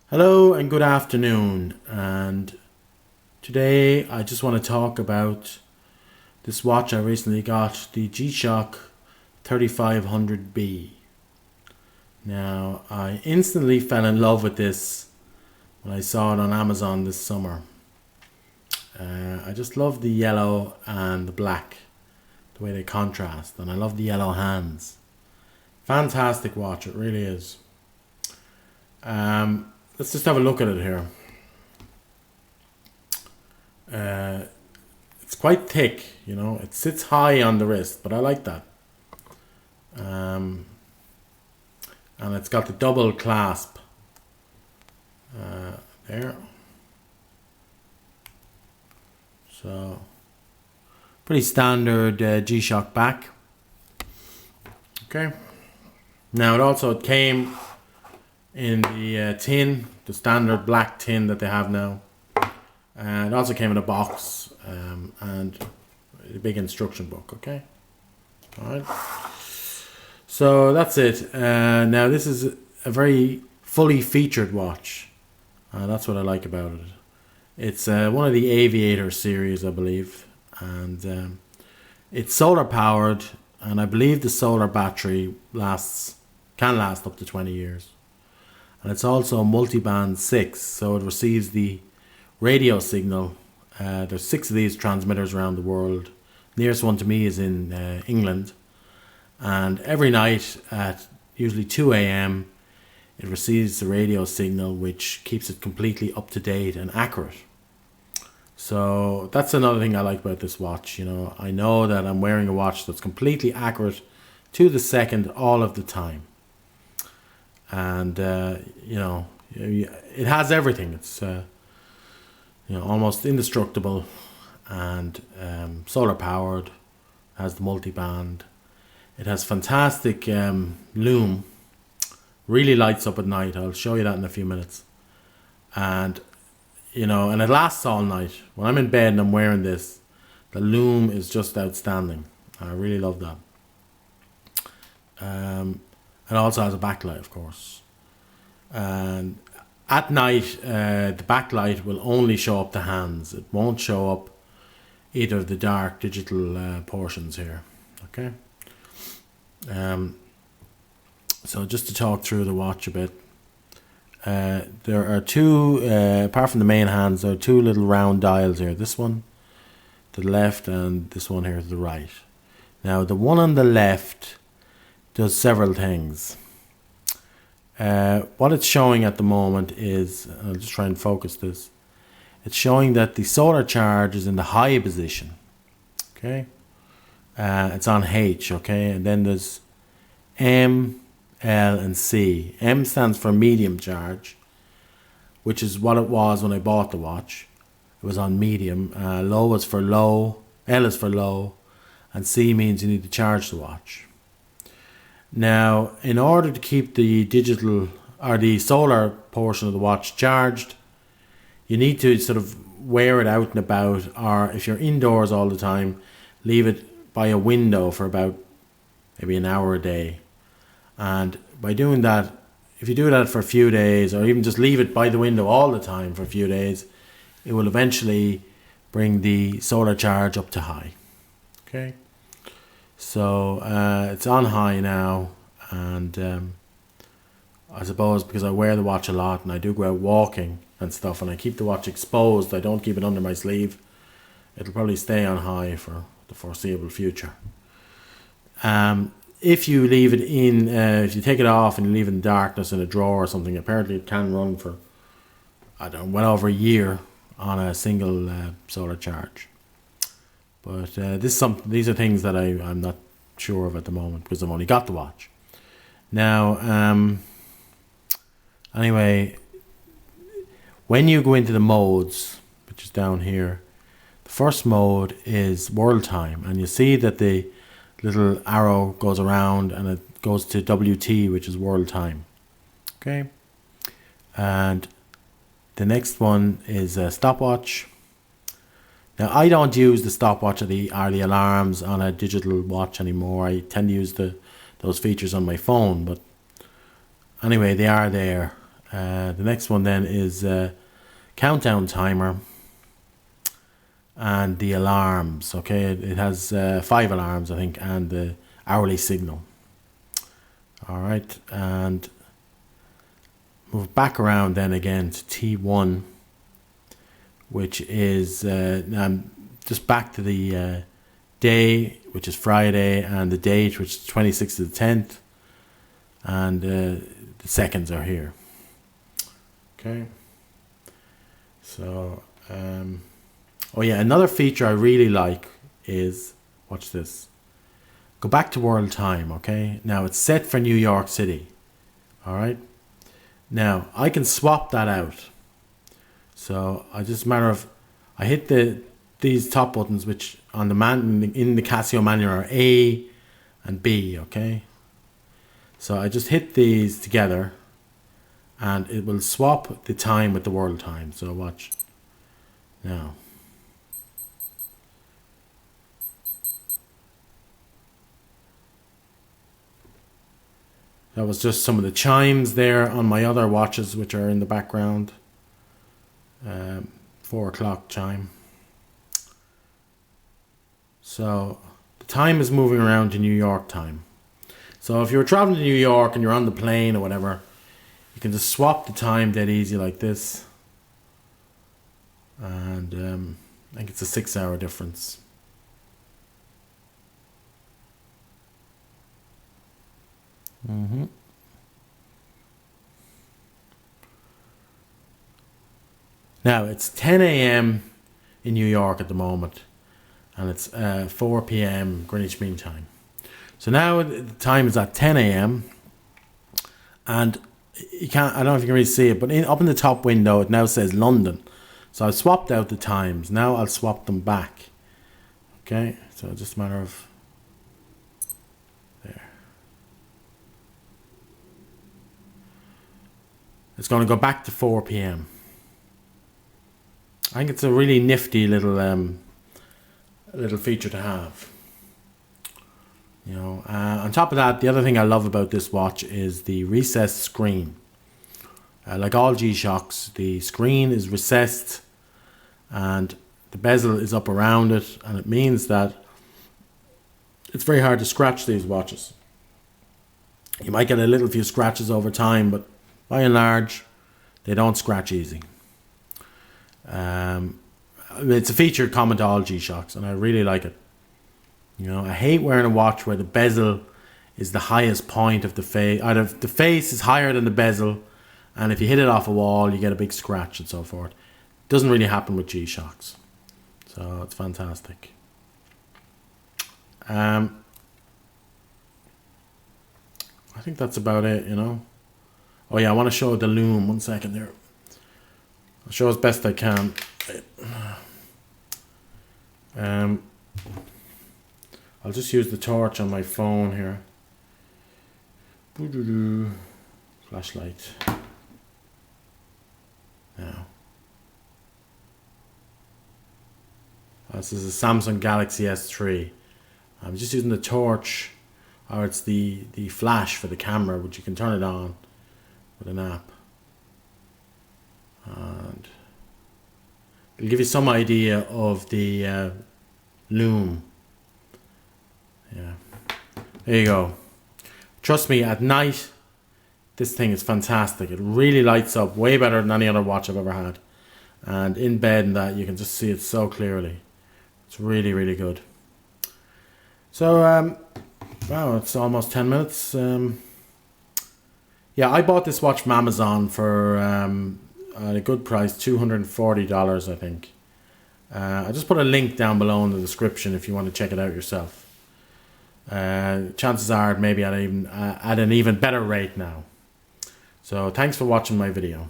Hello and good afternoon, and today I just want to talk about this watch I recently got, the G-Shock 3500B. Now, I instantly fell in love with this when I saw it on Amazon this summer. I just love the yellow and the black, the way they contrast, and I love the yellow hands. Fantastic watch, it really is. Let's just have a look at it here. It's quite thick, it sits high on the wrist, but I like that. And it's got the double clasp there. So, pretty standard G-Shock back. Okay. Now it came in the tin, the standard black tin that they have now. It also came in a box and a big instruction book. Okay, all right. So that's it. Now this is a very fully featured watch. That's what I like about it. It's one of the Aviator series, I believe, and it's solar powered, and I believe the solar battery can last up to 20 years. And it's also multi-band 6, so it receives the radio signal. There's 6 of these transmitters around the world. Nearest one to me is in England. And every night at usually 2 a.m. it receives the radio signal, which keeps it completely up to date and accurate. So that's another thing I like about this watch. I know that I'm wearing a watch that's completely accurate to the second all of the time. And it has everything. It's almost indestructible, and solar powered. Has the multi-band. It has fantastic lume. Really lights up at night. I'll show you that in a few minutes. And and it lasts all night. When I'm in bed and I'm wearing this, the lume is just outstanding. I really love that. It also has a backlight, of course. And at night, the backlight will only show up the hands. It won't show up either of the dark digital portions here. Okay. So just to talk through the watch a bit. There are two, apart from the main hands, there are two little round dials here. This one to the left and this one here to the right. Now, the one on the left does several things. What it's showing at the moment is, I'll just try and focus this. It's showing that the solar charge is in the high position. Okay, it's on H. Okay, and then there's M, L, and C. M stands for medium charge, which is what it was when I bought the watch. It was on medium. Low is for low. L is for low, and C means you need to charge the watch. Now, in order to keep the digital or the solar portion of the watch charged, you need to sort of wear it out and about, or if you're indoors all the time, leave it by a window for about maybe an hour a day. And by doing that, if you do that for a few days, or even just leave it by the window all the time for a few days, it will eventually bring the solar charge up to high. Okay. So it's on high now, and I suppose because I wear the watch a lot and I do go out walking and stuff, and I keep the watch exposed, I don't keep it under my sleeve, it'll probably stay on high for the foreseeable future. If you leave it in, if you take it off and you leave it in darkness in a drawer or something, apparently it can run for, well over a year on a single solar charge. But these are things that I'm not sure of at the moment because I've only got the watch. Now, anyway, when you go into the modes, which is down here, the first mode is world time, and you see that the little arrow goes around and it goes to WT, which is world time. Okay, and the next one is a stopwatch. Now, I don't use the stopwatch or the alarms on a digital watch anymore. I tend to use those features on my phone, but anyway, they are there. The next one then is countdown timer and the alarms. Okay, it has 5 alarms, I think, and the hourly signal. All right, and move back around then again to T1, which is just back to the day, which is Friday, and the date, which is 26th to the 10th, and the seconds are here. Okay, so oh yeah, another feature I really like is, watch this, go back to world time. Okay, now it's set for New York City. All right, now I can swap that out. So I just matter of, I hit these top buttons, which on the in the Casio manual are A and B. Okay, so I just hit these together, and it will swap the time with the world time. So watch now. That was just some of the chimes there on my other watches, which are in the background. 4 o'clock chime. So the time is moving around to New York time. So if you're traveling to New York and you're on the plane or whatever, you can just swap the time dead easy like this. And I think it's a 6-hour difference. Now it's 10 a.m. in New York at the moment, and it's 4 p.m. Greenwich Mean Time. So now the time is at 10 a.m. and you can't, I don't know if you can really see it, but up in the top window it now says London. So I've swapped out the times. Now I'll swap them back. Okay, so it's just a matter of there. It's going to go back to 4 p.m. I think it's a really nifty little feature to have. You know, on top of that, the other thing I love about this watch is the recessed screen. Like all G-Shocks, the screen is recessed and the bezel is up around it, and it means that it's very hard to scratch these watches. You might get a little few scratches over time, but by and large, they don't scratch easy. It's a feature common to all G-Shocks, and I really like it. You know, I hate wearing a watch where the bezel is the highest point of the face. Either the face is higher than the bezel, and if you hit it off a wall, you get a big scratch and so forth. It doesn't really happen with G-Shocks, so it's fantastic. I think that's about it, you know. Oh yeah, I want to show the lume. 1 second there. I'll show as best I can. I'll just use the torch on my phone here. Flashlight. Now. This is a Samsung Galaxy S3. I'm just using the torch, or it's the flash for the camera, which you can turn it on with an app. And it'll give you some idea of the lume. Yeah, there you go. Trust me, at night this thing is fantastic. It really lights up way better than any other watch I've ever had, and in bed and that you can just see it so clearly. It's really, really good. So wow, it's almost 10 minutes. Yeah, I bought this watch from Amazon for at a good price, $240 I think. I just put a link down below in the description if you want to check it out yourself. Chances are maybe at an even better rate now. So thanks for watching my video.